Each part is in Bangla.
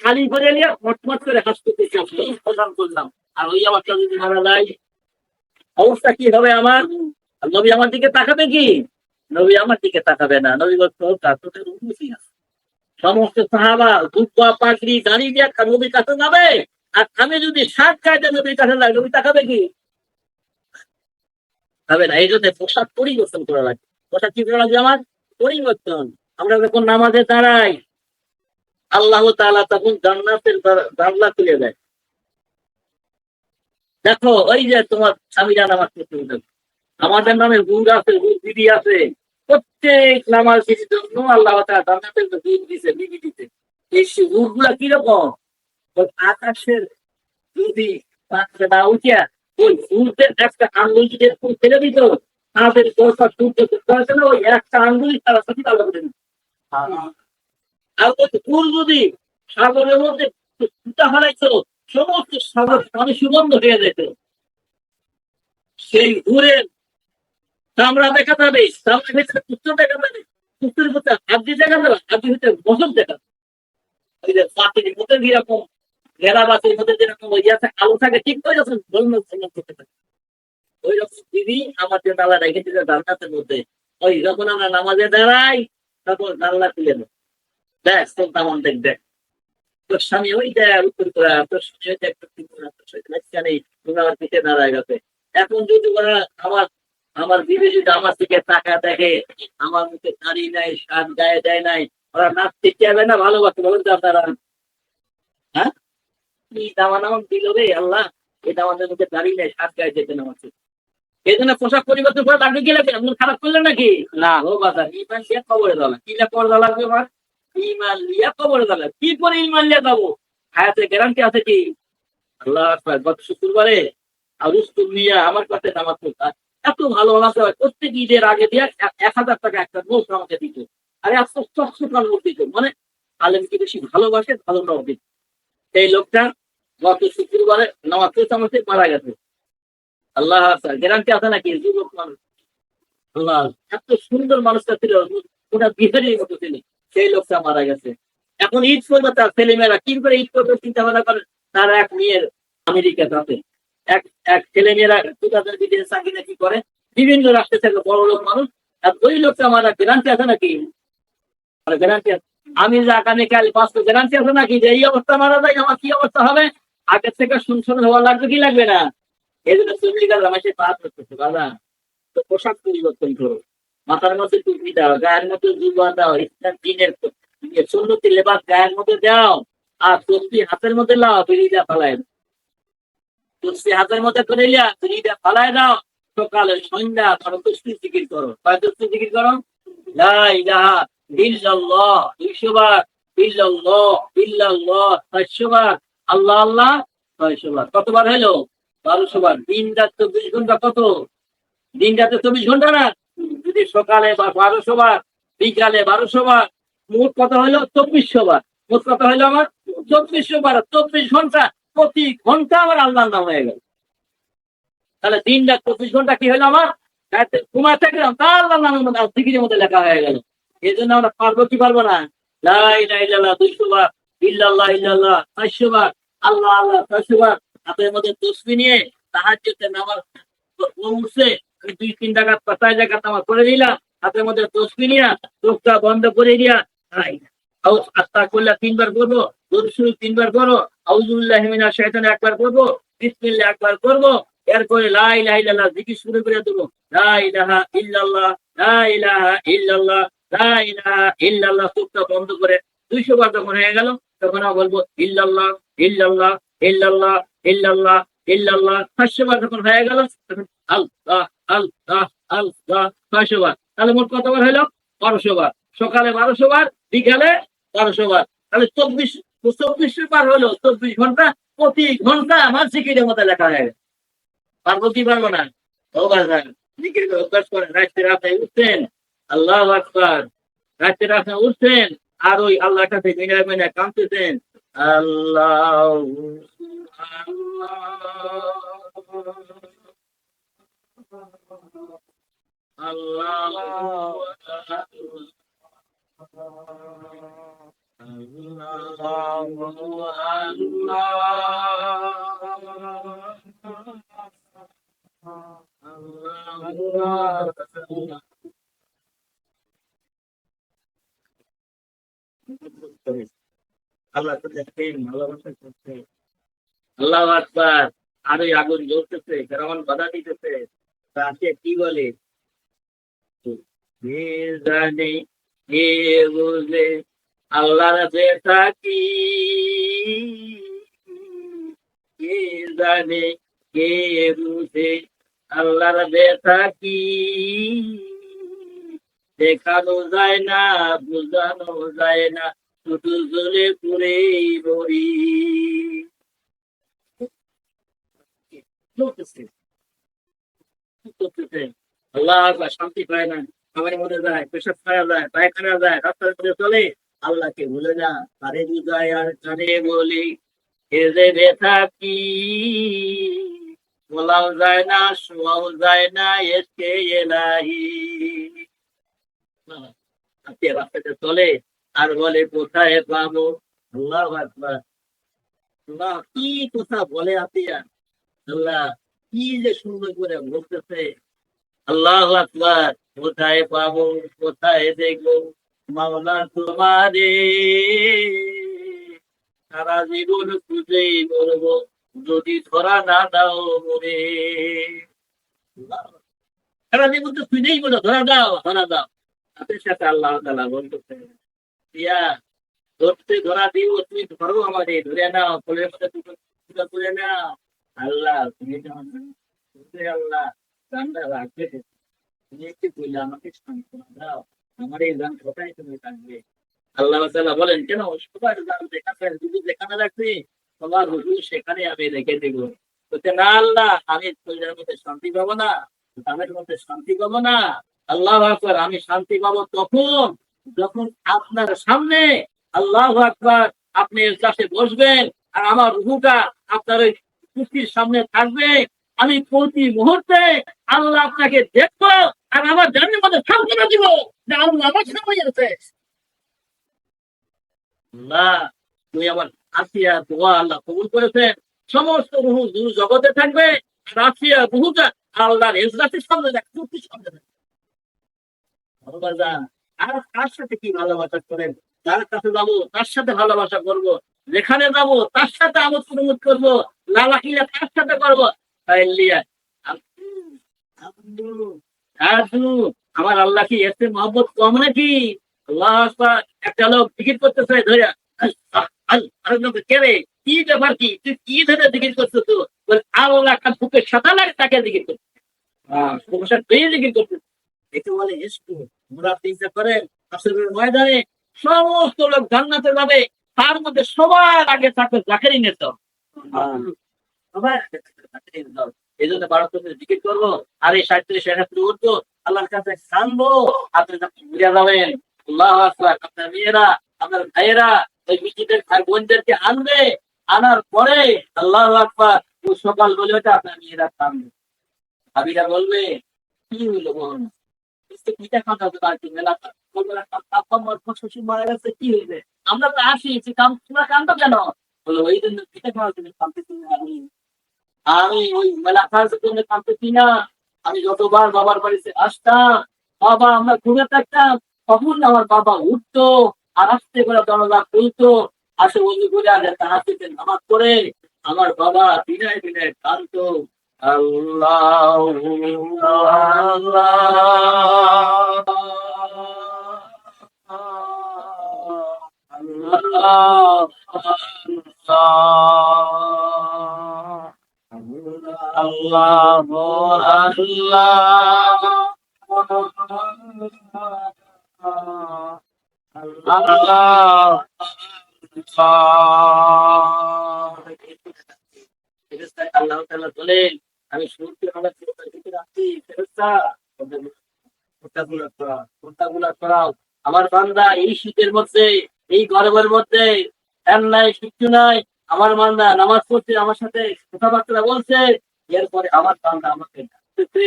খালি করে নিয়ে মটমট করে হাসপাতাল প্রদান করলাম। আর ওই আমার যদি মারা যায়, অবস্থা কি হবে আমার? নবী আমার দিকে তাকাবে কি? নবী আমার দিকে তাকাবে না। নবী বলতো তার তো সমস্ত সাহাবা দুব্বা পাগড়ি দাঁড়িয়ে দিয়ে নবীর কাছে যাবে। আর আমি যদি শাক খাইতে নবীর কাছে যাই, নবী তাকাবে কি? হবে না। এই জন্য পোশাক পরিবর্তন করা লাগবে। পোশাক কি করা লাগবে আমার? পরিবর্তন। আমরা যখন নামাজে দাঁড়াই, আল্লাহ তাআলা তখন জান্নাতের দরজা খুলে দেয়। দেখো ওই যে তোমার স্বামীরা নামাজ পড়তে উঠে, আমাদের নামে হুর আছে, হুর দিদি আছে, প্রত্যেক নামাজ দিদির জন্য আল্লাহ তাআলা জান্নাতের হুর দিছে, দিদি দিতে। এই হুর গুলা কিরকম? আকাশের যদি পাত্রে না উঠিয়া ওই সূর্যের একটা আঙ্গুল যদি এরকম ফেলে দিত, তাদের দশটা সূর্য আছে না, ওই একটা আঙ্গুলই তারা সাথে তালা করে দিত। আর ওই ফুল যদি সাগরের মধ্যে ফুটা হারাইতো, সমস্ত সাগর পানি সুগন্ধ হয়ে যেত। সেই ঘুরে চামড়া দেখা যাবে, চামড়া ভেতরে পুত্র দেখা যাবে, পুত্রের মধ্যে আদি দেখা যাবে, আদি হচ্ছে বসত দেখা যাবে। ওই যে পাখির মধ্যে যেরকম ঘেরা বাসের মধ্যে যেরকম ওই আলো থাকে, ঠিক ওই রকম করতে থাকে। ওই রকম দিদি আমাদের তালা রেখে দিল জান্নাতের মধ্যে। ওই যখন আমরা নামাজে দাঁড়াই, তখন জানলা খুলে দেয়, দেখ তোর তেমন দেখবে। তোর স্বামী ওই দেয় উত্তর করা, তোর স্বামী ওই দেখ আমার পিঠে দাঁড়ায় গেছে। এখন যদি ওরা আমার আমার বিবি যদি আমার দিকে টাকা দেখে, আমার মুখে দাঁড়িয়ে নাই, সাত গায়ে দেয় নাই, ওরা নাচতে চাইবে না, ভালোবাসে বলেন তো আপনারা? হ্যাঁ, কি দাওয়া নাম দিল রে আল্লাহ, এটা আমাদের মুখে দাঁড়িয়ে নাই, সাত গায়ে যেতে নামাচ্ছে। এই জন্য পোশাক পরিবর্তন করে লাগবে কি লাগবে? আপনি খারাপ করলেন নাকি? না, ও বাজার ইমান লিয়া কবরে দাও, কি লিয়া কবরে দেওয়া লাগবে আমার? ইমান লিয়া কবরে দাও। কি করে ইমান লিয়া যাবো? হায়াতে গ্যারান্টি আছে কি? আল্লাহ আকবার। গত শুক্রবারে রুস্তুম মিয়া আমার কাছে নামাজ পড়তা, এত ভালো আছে, প্রত্যেক ঈদের আগে দিয়ে 1,000 টাকা একটা নোট আমাকে দিত। আরে আজকে 400 টাকা নোট দিত, মানে আলেমকে বেশি ভালোবাসে, ভালো নোট দিত। এই লোকটা গত শুক্রবারে নামাজ পড়তে আমার মারা গেছে। আল্লাহ গ্যারান্টি আছে নাকি? যুবক মানুষ, আল্লাহ, এত সুন্দর মানুষটা ছিল, ওটা বিহারির মতো ছিল। সেই লোকটা মারা গেছে। এখন ঈদ করবে তার ছেলেমেয়েরা কি করে ঈদ করবে চিন্তা ভাবনা করে। তার এক মেয়ের আমেরিকা যাবে, এক এক ছেলেমেয়েরা চাকরি কি করে, বিভিন্ন রাষ্ট্রে থেকে বড় লোক মানুষ। আর ওই লোকটা মারা গ্যারান্টি আছে নাকি? গ্যারান্টি আছে? আমি যে আগামীকাল বাঁচবো, গ্যারান্টি আছে নাকি যে এই অবস্থা মারা যায় আমার কি অবস্থা হবে? আগের থেকে শুনশন হওয়া লাগবে কি লাগবে না? এই জন্য চল্লিশ গেল আমার সে পাঁচ করতেছে দাদা। তো পোশাক পরিবর্তন করো, মাথার মধ্যে টুপি দাও, গায়ের মধ্যে জুবা দাও, ইসলাম দিনের সুন্নতি লেবাস গায়ের মধ্যে দাও। আর তসবি হাতের মধ্যে লাও, বিড়িটা ফালাই দাও। তসবি হাতের মধ্যে করে লিয়া বিড়িটা ফালাই দাও। সকালে সন্ধ্যা ধরো তসবি জিকির করো। কয় তসবি জিকির করো? লা ইলাহা ইল্লাল্লাহ 200 বার, ইল্লাল্লাহ ইল্লাল্লাহ 400 বার, আল্লাহ আল্লাহ 600 বার। কতবার হলো? 1200 বার। দিন রাত 24 ঘন্টা কত? দিন রাতে 24 ঘন্টা না? যদি সকালে 1200 বার, বিকালে 1200 বার, মোট কত হলো? 2400 বার। মোট কত হলো আমার? 2400 বার। 24 ঘন্টা, প্রতি ঘন্টা আমার আল্লাহর নাম হয়ে গেল। তাহলে দিন রাত 24 ঘন্টা কি হলো আমার? ঘুমায় থাকলাম, তা আল্লাহর নামের মধ্যে জিকিরের মধ্যে লেখা হয়ে গেল। এই জন্য আমরা পারবো কি পারবো না? লা ইলাহা ইল্লাল্লাহ 200 বার, ইল্লাল্লাহ ইল্লাল্লাহ 400 বার, আল্লাহ আল্লাহ 600 বার। হাতের মধ্যে তসবিহ নিয়ে তাহাজ্জুদের নামাজ উঠছে, 2-3 রাকাত 4 রাকাত নামাজ পড়ে দিলাম, হাতের মধ্যে তসবিহ নিয়া চোখটা বন্ধ করে দিয়া আস্তাগফিরুল্লাহ 3 বার করবো, দরুদ শরীফ 3 বার করবো, আউযুবিল্লাহি মিনাশ শাইতানির একবার করবো, বিসমিল্লাহ একবার করবো। এরপরে লা ইলাহা ইল্লাল্লাহ জিকির শুরু করে দেবো। লা ইলাহা ইল্লাল্লাহ, লা ইলাহা ইল্লাল্লাহ, লা ইলাহা ইল্লাল্লাহ। চোখটা বন্ধ করে 200 বার যখন হয়ে গেল, তখন আমরা বলবো ইল্লাল্লাহ ইল্লাল্লাহ ইল্লাল্লাহ ইল্লাল্লাহ ইল্লাল্লাহ। 500 বার যখন হয়ে গেল, তখন আল্লাহ আল্লাহ আল্লাহ 600 বার। তাহলে মোট কতবার হলো? 1200 বার। সকালে 1200 বার, বিকালে 1200 বার। তাহলে 2400 বার হলো 24 ঘন্টা, প্রতি ঘন্টা আমার জিকিরের মধ্যে লেখা হয়ে গেল। পারবো কি পারবো না? ও বাজার, জিকির অভ্যাস করেন, রাত্রে আপনি উঠছেন, আল্লাহ আকবার, রাত্রে আপনি উঠছেন, আর ওই আল্লাহর কাছে মিনায় মিনায় কাঁদতেছেন, আল্লাহ আল্লাহ আল্লাহ আল্লাহ তো দেখেন ভালোবাসা করছে। আল্লাহ আকবার। আর ওই আগুন জ্বলতেছে, কেমন বাধা দিতেছে, তাকে কি বলে? কে জানে, কে বুঝে আল্লাহর যেটা কি, কে জানে, কে বুঝে আল্লাহর যেটা কি, দেখানো যায় না, বোঝানো যায় না, শুধু জ্বলে পুড়েই মরি। চলতেছে, করতেছে। আল্লাহ আকবার, শান্তি পায় না, আমার মনে যায়, পেশাব খাওয়া যায়, পায়খানা যায়, রাস্তার মধ্যে চলে, আল্লাহকে ভুলে না, কারে বুঝায় আর কারে বলি, এ যে ব্যথা কি, বলাও যায় না, শোয়াও যায় না, এসকে এলাহি। আজকে রাস্তাতে চলে আর বলে কোথায় পাবো। আল্লাহ আকবার। আল্লাহ কি কথা বলে আতিয়া, আল্লাহ কি যে সুন্দর করে বলতেছে। আল্লাহ আকবার। কোথায় পাবো, কোথায় দেখবো মাওলা তোমারে, সারা জীবন খুঁজেই মরবো যদি ধরা না দাও মরে। সারা জীবন তো খুঁজেই বলো, ধরা দাও, ধরা দাও। তাদের সাথে আল্লাহ তাআলা বলতেছে, ইয়া ধরতে ধরা দিব, তুমি ধরো আমাদের, ধরে নাও, কোলের মধ্যে তুলে নাও। আল্লাহ তুমি তো আল্লাহ রান্না রাখবে, তুমি একটু বললে আমাকে সান্ত্বনা দাও, আমার এই গান কোথায় তুমি থাকবে। আল্লাহ তাআলা বলেন, কেন সবার গান দেখাচ্ছেন, যদি যেখানে রাখছি তোমার হুজুর সেখানে আমি রেখে দেব। বলছে, না আল্লাহ, আমি কলিজার মধ্যে শান্তি পাবো না, গানের মধ্যে শান্তি পাবো না। আল্লাহ আকবার। আমি শান্তি পাবো তখন যখন আপনার সামনে, আল্লাহ আকবার, আপনি এর কাছে বসবেন আর আমার রুহুটা আপনার ওই কুর্সির সামনে থাকবে। আমি প্রতি মুহূর্তে আল্লাহ আপনাকে দেখবো আর আমার জানের মধ্যে সান্ত্বনা দিব যে আল্লাহ আমার সামনে আছে। না, তুমি আমার আসিয়া দোয়া আল্লাহ কবুল করেছেন। সমস্ত রুহু দূর জগতে থাকবে আর আসিয়া রুহুটা আল্লাহর ইজলাসের সামনে দেখ, কুর্সির সামনে দেখ। ভালোবাসা, আর কার সাথে কি ভালোবাসা করেন, তার কাছে যাবো, তার সাথে ভালোবাসা করবো, যেখানে যাবো তার সাথে আমোদ প্রমোদ করবো, লালাকিলা তার সাথে করবো। আমার আল্লাহ কি এসে মহব্বত কম নাকি? আল্লাহ আকবার। একটা লোক টিকিট করতেছে ধরে, কে রে, কি ব্যাপার, কি তুই কি ধরে টিকিট করছো? তো আল্লাহ একটা বুকের সাথে লাগে তাকে টিকিট করতে, বুকের সাথে টিকিট করতে, একে বলে ইশক। তোমরা চিন্তা করেন আসরের ময়দানে সমস্ত লোক জান্নাতে যাবে, তার মধ্যে সবার আগে থাকবে জাকেরিন নেতা। সবার আগে থাকবে জাকেরিন নেতা। এই জন্য 12 জিকির করবো আর এই 37-71 উঠবো, আল্লাহর কাছে কানবো। আপনি যখন ঘুরে যাবেন, আল্লাহ আকবার, আপনার মেয়েরা, আপনার ভাইয়েরা ওই মিষ্টিদের ভাই বোনদেরকে আনবে, আনার পরে আল্লাহ আকবার, সকাল বলে ওটা আপনার মেয়েরা কানবে, ভাবিরা বলবে কি হইলো বল, পিঠা খাওয়া হবে বাড়িতে মেলা, শ্বশুর মারা গেছে, কি হইবে, আমরা তো আসি, তোমরা কান্দো কেন? বলো ওই জন্য পিঠা খাওয়ার জন্য কান্দতেছি না। আমি ওই মেলা খাওয়ার জন্য কান্দতেছি না। আমি যতবার বাবার বাড়িতে আসতাম, বাবা আমরা ঘুরে থাকতাম, তখন আমার বাবা উঠতো আর আসতে করে দরজা খুলতো, আসে বন্ধু করে আর তাহার থেকে নামাজ পড়ে আমার বাবা বিনয় বিনয় কান্দতো। আল্লাহ আল্লাহ আল্লাহ আল্লাহ আল্লাহ। আল্লাহ তাআলা বলেন, আমি শুনতে রাখছি, ফেরেশতা কোনটা করাও আমার বান্দা এই শীতের মধ্যে, এই গরমের মধ্যে, ফ্যান নাই, কিচ্ছু নাই, আমার বান্দা নামাজ পড়ছে, আমার সাথে কথাবার্তা বলছে, এরপরে আমার বান্দা আমাকে ডাকতেছে,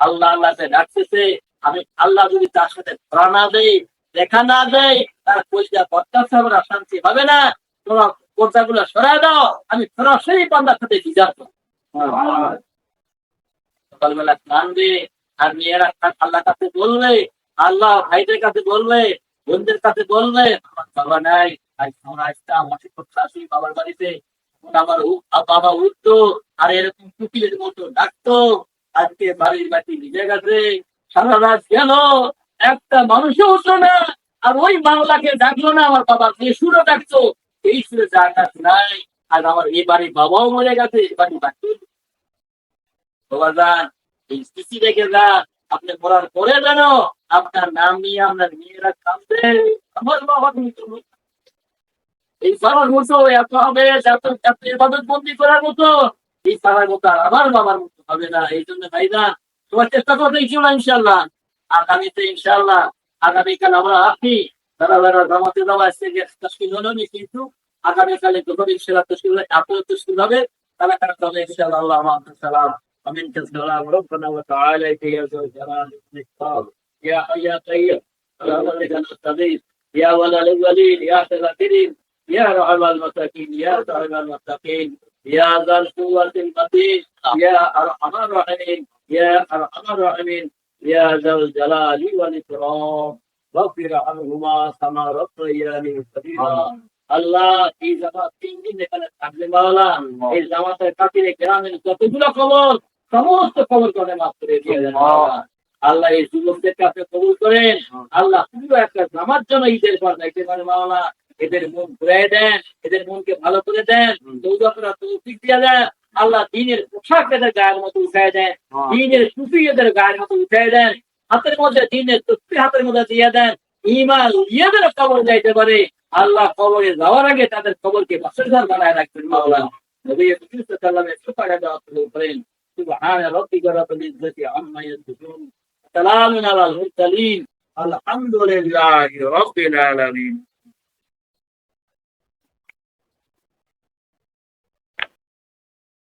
আল্লাহ আল্লাহকে ডাকতেছে। আমি আল্লাহ যদি তার সাথে ধরা না দেই, দেখা না দেয়, তার কলিজা বদলাতে হবে না, শান্তি হবে না। তোমরা পর্দাগুলো সরাই দাও, আমি সরাসরি বান্দার সাথে হিজাব করবো। সকালবেলা কানবে, আর মেয়েরা আল্লাহর কাছে বলবে, আল্লাহ ভাইদের কাছে বলবে, বোনদের কাছে বলবে, আমার বাবা নাই, আজ আমরা আসতাম অসুখ আসি বাবার বাড়িতে, তখন আমার বাবা উঠতো আর এরকম কুকিলের মতো ডাকতো। আজকে বাড়ির বাড়ি ভিজে গেছে, সারা রাত গেল, একটা মানুষও উঠলো না, আর ওই বাংলাকে ডাকলো না, আমার বাবা যে সুরে ডাকতো এই সুরে ডাকাত নাই। আর আমার এই বাড়ির বাবাও মরে গেছে, এই বাড়ি বাকি বাবা যান, এই স্থিতি রেখে যান। আপনি পড়ার পরে যেন আপনার নাম নিয়ে আপনার মেয়েরা কাঁদবে, আমার বাবা কিন্তু এই সারার মতো এত হবে, এত এত ইবাদত বন্দি করার মতো এই সারার মতো আর আমার বাবার মতো হবে না। এই জন্য ভাইরা তোমার চেষ্টা করতে ইনশাল্লাহ, ইনশাল্লাহ আগামীতে ইনশাল্লাহ আগামীকাল আমরা আসি, তারা জামাতে যাওয়া আসছে যে তশকিল হলো নি, কিন্তু আগামীকালে যখন ইনশাল্লাহ তশকিল আপনার তশকিল হবে তারা তারা তবে ইনশাল্লাহ আল্লাহ আমাদের সালাম ومنك السلام ربنا وتعالى يا ذو الجلال والإكرام يا حي يا قيوم يا ولد الصغير يا ولد الوليد يا سلام يا رحم المساكين يا رحم المتقين يا ذا القوة المتين يا أرحم الراحمين يا أرحم الراحمين يا ذا الجلال والإكرام واغفر عنهما كما ربياني صغيرا আল্লাহ এই জামাত 3 দিন এখানে থাকবে মাওলা, এই জামাতের কাটিয়ে গ্রামের যতগুলো খবর সমস্ত খবর করে মাফ করে দিয়ে দেন মাওলা। আল্লাহ এই যুবকদের কাছে কবুল করেন। আল্লাহ পুরো একটা জামাত জন্য ঈদের পর যাইতে পারে মাওলা, এদের মন ঘুরাই দেন, এদের মনকে ভালো করে দেন, দৌড়াপড়া তৌফিক দিয়ে দেন। আল্লাহ দিনের পোশাক এদের গায়ের মতো উঠাই দেন, দিনের টুপি এদের গায়ের মতো উঠাই দেন, হাতের মধ্যে দিনের টুপি হাতের মধ্যে দিয়ে দেন, ইমান ইয়াদের কবর যাইতে পারে। আল্লাহ কবরে যাওয়ার আগে তাদের কবরকে বাসস্থান বানায় রাখবেন মাওলা। নবী সাল্লাল্লাহু আলাইহি ওয়াসাল্লামের সুপারিশ করেন, সুবহান রাব্বিকা রাব্বিল ইজ্জাতি আম্মা ইয়াসিফুন, সালামুন আলাল মুরসালিন, আলহামদুলিল্লাহি রাব্বিল আলামিন।